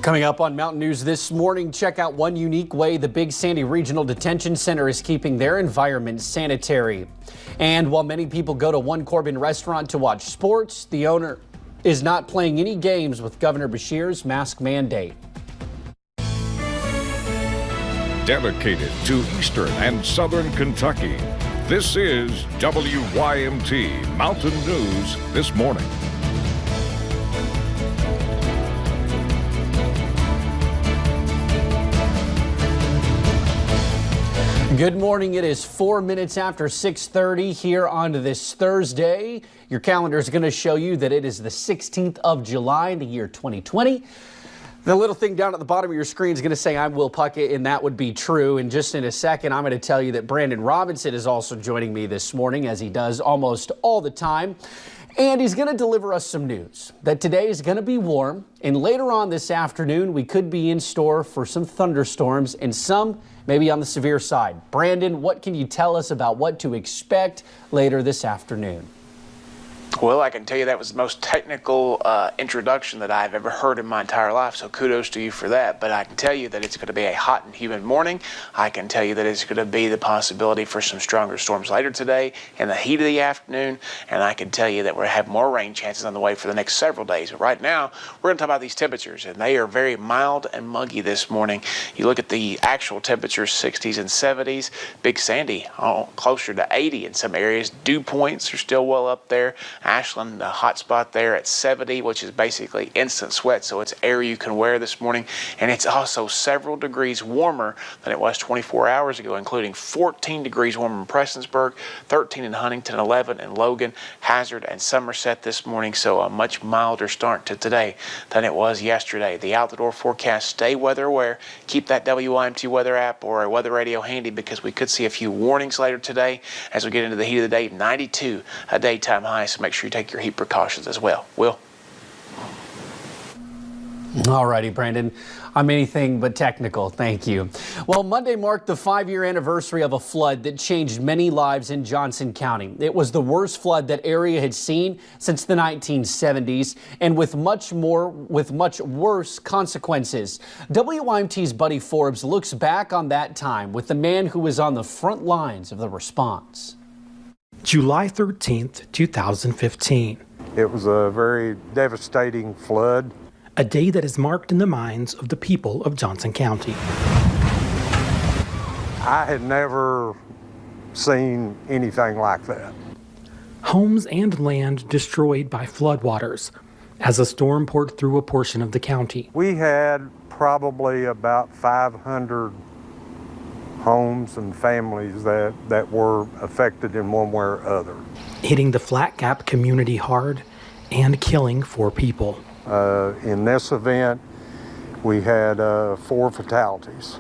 Coming up on Mountain News this morning, check out one unique way the Big Sandy Regional Detention Center is keeping their environment sanitary. And while many people go to One Corbin restaurant to watch sports, the owner is not playing any games with Governor Beshear's mask mandate. Dedicated to Eastern and Southern Kentucky, this is WYMT Mountain News this morning. Good morning. It is 4 minutes after 6:30 here on this Thursday. Your calendar is going to show you that it is the 16th of July in the year 2020. The little thing down at the bottom of your screen is going to say I'm Will Puckett, and that would be true. And just in a second, I'm going to tell you that Brandon Robinson is also joining me this morning, as he does almost all the time. And he's going to deliver us some news that today is going to be warm. And later on this afternoon, we could be in store for some thunderstorms and some maybe on the severe side. Brandon, what can you tell us about what to expect later this afternoon? Well, I can tell you that was the most technical introduction that I've ever heard in my entire life, so kudos to you for that. But I can tell you that it's going to be a hot and humid morning. I can tell you that it's going to be the possibility for some stronger storms later today in the heat of the afternoon. And I can tell you that we're going to have more rain chances on the way for the next several days. But right now, we're going to talk about these temperatures, and they are very mild and muggy this morning. You look at the actual temperatures, 60s and 70s. Big Sandy, closer to 80 in some areas. Dew points are still well up there. Ashland, the hot spot there at 70, which is basically instant sweat, so it's air you can wear this morning. And it's also several degrees warmer than it was 24 hours ago, including 14 degrees warmer in Prestonsburg, 13 in Huntington, 11 in Logan, Hazard, and Somerset this morning. So a much milder start to today than it was yesterday. The out-the-door forecast, stay weather aware. Keep that WYMT weather app or a weather radio handy, because we could see a few warnings later today as we get into the heat of the day. 92 a daytime high, so make sure you take your heat precautions as well. Will? All righty, Brandon. I'm anything but technical. Thank you. Well, Monday marked the 5-year anniversary of a flood that changed many lives in Johnson County. It was the worst flood that area had seen since the 1970s, and with much worse consequences. WYMT's Buddy Forbes looks back on that time with the man who was on the front lines of the response. July 13th, 2015. It was a very devastating flood. A day that is marked in the minds of the people of Johnson County. I had never seen anything like that. Homes and land destroyed by floodwaters as a storm poured through a portion of the county. We had probably about 500 homes and families that were affected in one way or other. Hitting the Flat Gap community hard and killing 4 people. In this event, we had 4 fatalities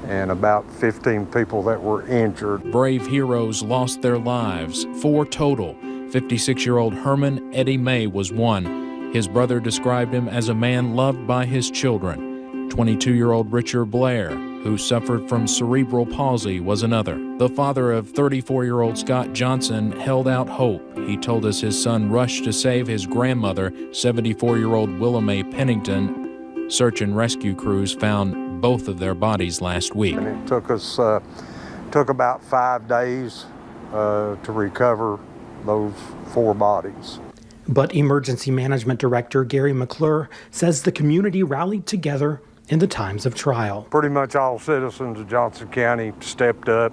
and about 15 people that were injured. Brave heroes lost their lives, 4 total. 56-year-old Herman Eddie May was one. His brother described him as a man loved by his children. 22-year-old Richard Blair, who suffered from cerebral palsy, was another. The father of 34-year-old Scott Johnson held out hope. He told us his son rushed to save his grandmother, 74-year-old Willa Mae Pennington. Search and rescue crews found both of their bodies last week. And it took about 5 days to recover those 4 bodies. But Emergency Management Director Gary McClure says the community rallied together in the times of trial. Pretty much all citizens of Johnson County stepped up.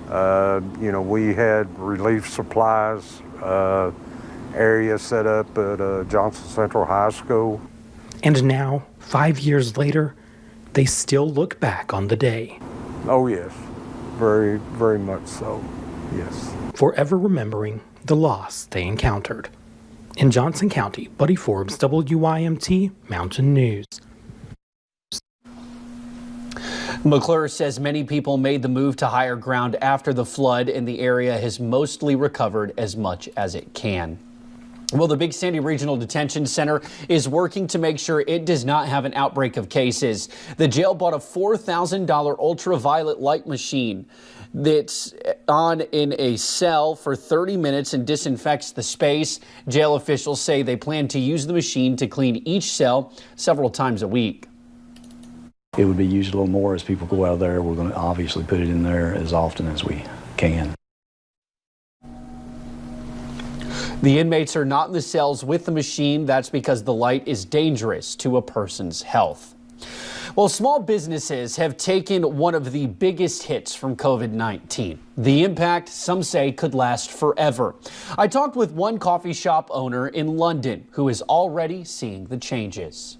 We had relief supplies area set up at Johnson Central High School. And now, 5 years later, they still look back on the day. Oh yes, very, very much so, yes. Forever remembering the loss they encountered. In Johnson County, Buddy Forbes, WYMT Mountain News. McClure says many people made the move to higher ground after the flood, and the area has mostly recovered as much as it can. Well, the Big Sandy Regional Detention Center is working to make sure it does not have an outbreak of cases. The jail bought a $4,000 ultraviolet light machine that's on in a cell for 30 minutes and disinfects the space. Jail officials say they plan to use the machine to clean each cell several times a week. It would be used a little more as people go out there. We're going to obviously put it in there as often as we can. The inmates are not in the cells with the machine. That's because the light is dangerous to a person's health. Well, small businesses have taken one of the biggest hits from COVID-19. The impact, some say, could last forever. I talked with one coffee shop owner in London who is already seeing the changes.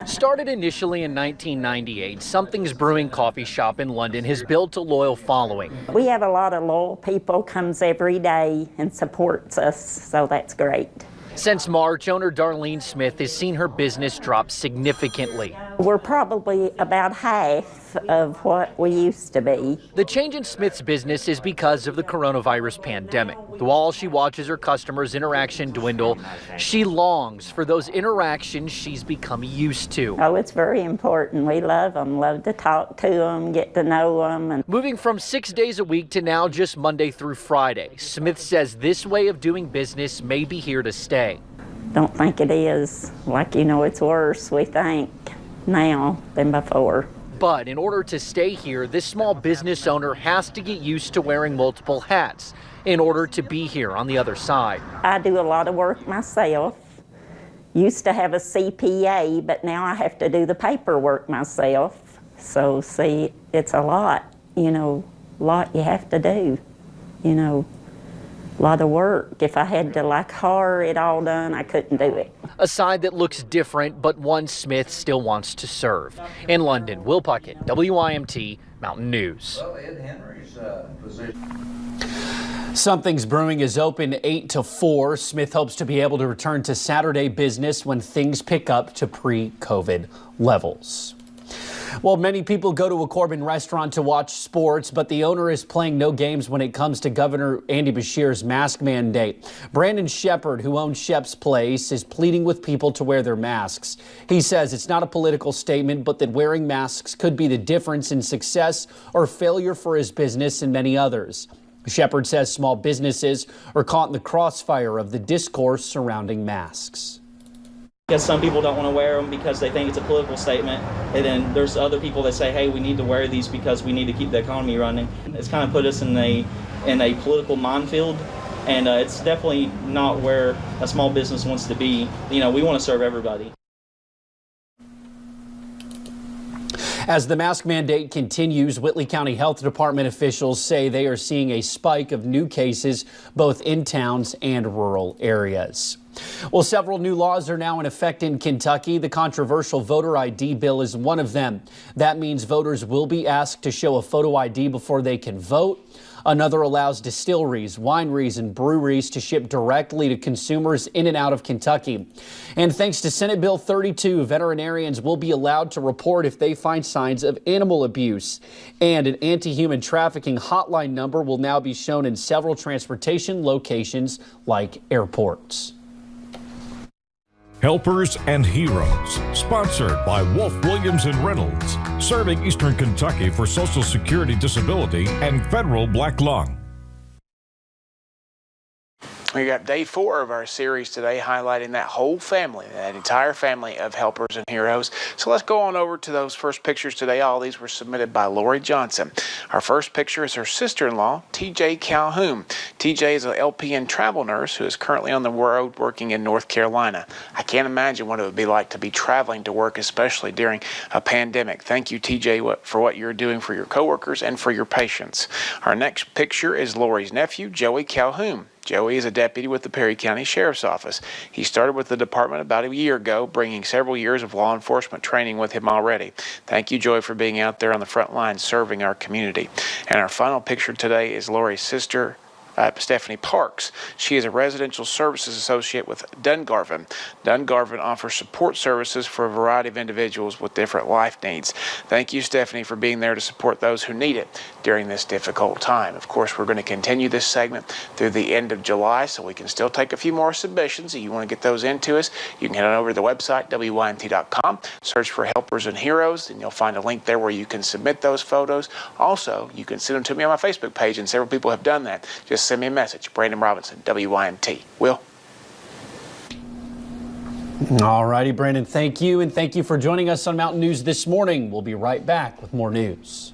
Started initially in 1998, Something's Brewing coffee shop in London has built a loyal following. We have a lot of loyal people, comes every day and supports us, so that's great. Since March, owner Darlene Smith has seen her business drop significantly. We're probably about half of what we used to be. The change in Smith's business is because of the coronavirus pandemic. While she watches her customers' interaction dwindle, she longs for those interactions she's become used to. Oh, it's very important. We love them, love to talk to them, get to know them. And moving from 6 days a week to now just Monday through Friday, Smith says this way of doing business may be here to stay. Don't think it is. It's worse, we think, now than before. But in order to stay here, this small business owner has to get used to wearing multiple hats in order to be here on the other side. I do a lot of work myself. Used to have a CPA, but now I have to do the paperwork myself. So, see, it's a lot, lot you have to do, a lot of work. If I had to hire it all done, I couldn't do it. A side that looks different, but one Smith still wants to serve. In London, Will Puckett, WYMT Mountain News. Well, Ed Henry's position. Something's Brewing is open 8 to 4. Smith hopes to be able to return to Saturday business when things pick up to pre-COVID levels. Well, many people go to a Corbin restaurant to watch sports, but the owner is playing no games when it comes to Governor Andy Beshear's mask mandate. Brandon Shepard, who owns Shep's Place, is pleading with people to wear their masks. He says it's not a political statement, but that wearing masks could be the difference in success or failure for his business and many others. Shepard says small businesses are caught in the crossfire of the discourse surrounding masks. Because some people don't want to wear them because they think it's a political statement, and then there's other people that say, hey, we need to wear these because we need to keep the economy running. It's kind of put us in a political minefield, and it's definitely not where a small business wants to be. We want to serve everybody. As the mask mandate continues, Whitley County Health Department officials say they are seeing a spike of new cases both in towns and rural areas. Well, several new laws are now in effect in Kentucky. The controversial voter ID bill is one of them. That means voters will be asked to show a photo ID before they can vote. Another allows distilleries, wineries, and breweries to ship directly to consumers in and out of Kentucky. And thanks to Senate Bill 32, veterinarians will be allowed to report if they find signs of animal abuse. And an anti-human trafficking hotline number will now be shown in several transportation locations like airports. Helpers and Heroes, sponsored by Wolf Williams and Reynolds, serving Eastern Kentucky for Social Security Disability and Federal Black Lung. We got day 4 of our series today, highlighting that whole family, that entire family of helpers and heroes. So let's go on over to those first pictures today. All these were submitted by Lori Johnson. Our first picture is her sister-in-law, TJ Calhoun. TJ is an LPN travel nurse who is currently on the road working in North Carolina. I can't imagine what it would be like to be traveling to work, especially during a pandemic. Thank you, TJ, for what you're doing for your coworkers and for your patients. Our next picture is Lori's nephew, Joey Calhoun. Joey is a deputy with the Perry County Sheriff's Office. He started with the department about a year ago, bringing several years of law enforcement training with him already. Thank you, Joey, for being out there on the front line serving our community. And our final picture today is Lori's sister, Stephanie Parks. She is a residential services associate with Dungarvin. Dungarvin offers support services for a variety of individuals with different life needs. Thank you, Stephanie, for being there to support those who need it during this difficult time. Of course, we're going to continue this segment through the end of July, so we can still take a few more submissions. If you want to get those into us, you can head on over to the website, WYMT.com, search for Helpers and Heroes, and you'll find a link there where you can submit those photos. Also, you can send them to me on my Facebook page, and several people have done that. Just send me a message. Brandon Robinson, WYMT. Will? All righty, Brandon, thank you. And thank you for joining us on Mountain News this morning. We'll be right back with more news.